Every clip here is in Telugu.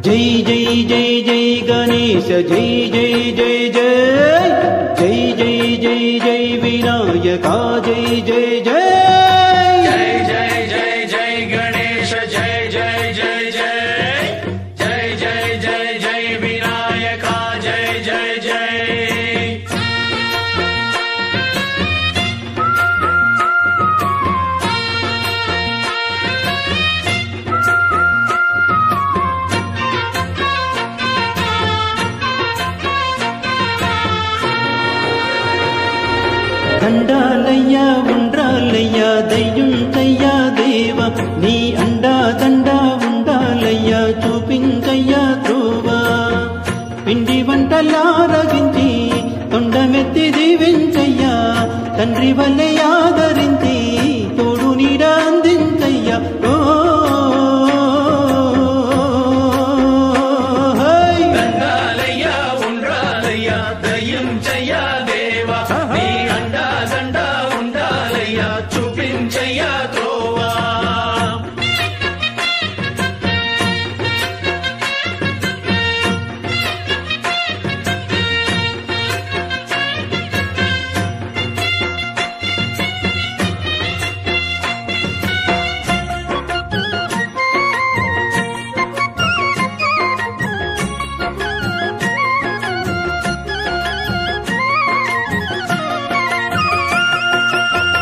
జై జై జై జై గణేశ జై జై జై జై జై జై జై జై వినాయక జై జై జై జై జై జై జై గణేశ జై జై జై జై జై జై జై జై వినాయక జై జై జై దండాలయ్యా ఉండ్రాలయ్యా దయ్యుంటయ్యా దేవా నీ అండా దండా ఉండాలయ్యా చూపించయ్యా త్రోవా పిండి వంటలారగించి తొండమెత్తి దీవించయ్యా తండ్రి వల్లే ఆదరించి తోడు నీడ అందించయ్యా ఓ దండాలయ్యా ఉండ్రాలయ్యా దయ్యుంటయ్యా దేవా నీ అండా దండా ఉండాలయ్యా చూపించయ్యా త్రోవా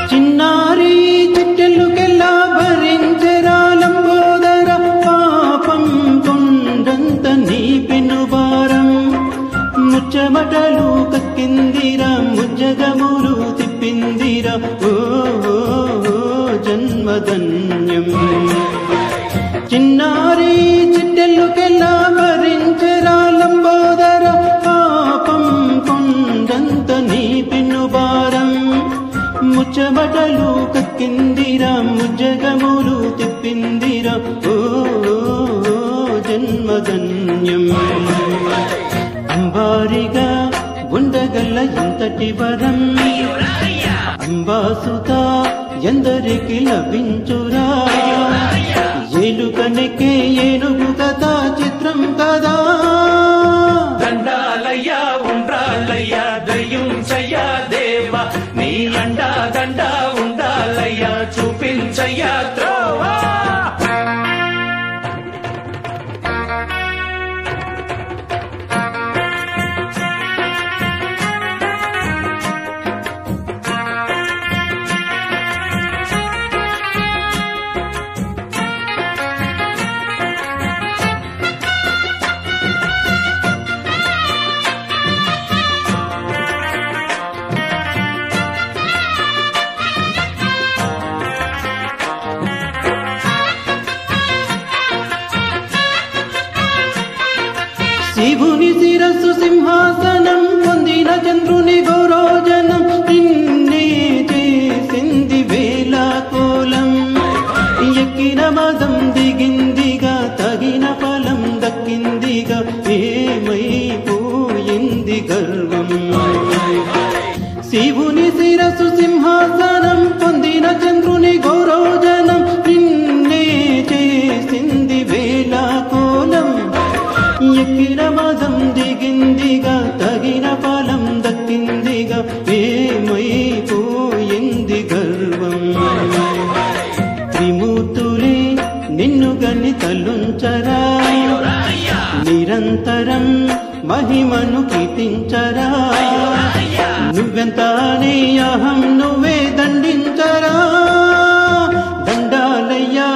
చిన్నారి చిట్టెలుకెల్లా భరించెరా లంబోదర పాపం కొండంత నీ పెనుభారం ముచ్చమటలు కక్కిందిరా ముజ్జగములు తిప్పిందిరా ఓ జన్మధన్యం చిన్నారి చిట్టెలుకెల్లా భరించెరా లంబోదర పాపం కొండంత నీ పెనుభారం ముచ్చమటలు కక్కిందిరా ముజ్జగములు తిప్పిందిరా ఓ జన్మధన్యం అంబారిగా ఉండగల్ల ఇంతటి వరం అంబాసుత ఎందరికి లభించురా ఏలుకనెక్కే ఏనుగు కదా చిత్రం కదా దండాలయ్యా ఉండ్రాలయ్యా దయ్యుంచయ్యా దేవా నీ అండా దండా ఉండాలయ్యా చూపించయ్యా త్రోవా శివుని శిరస్సు సింహాసనం పొందిన చంద్రుని గౌరోజనం నిన్నే చేసింది వేళ కోలం ఎక్కిన మదం దిగిందిగా తగిన ఫలం దక్కిందిగా ఏమైపోయింది గర్వం శివుని శిరస్సు సింహాసనం పొందిన చంద్రుని గౌరోజనం నిన్నే చేసింది వేళ కోలం ఎక్కిన మదం దిగిందిగా తగిన ఫలం దక్కిందిగా ఏమైపోయింది గర్వం త్రిమూర్తులే నిన్ను గని తలుంచరా నిరంతరం మహిమను కీర్తించరా నువ్వెంత నీ అహం నువ్వే దండించరా దండాలయ్యా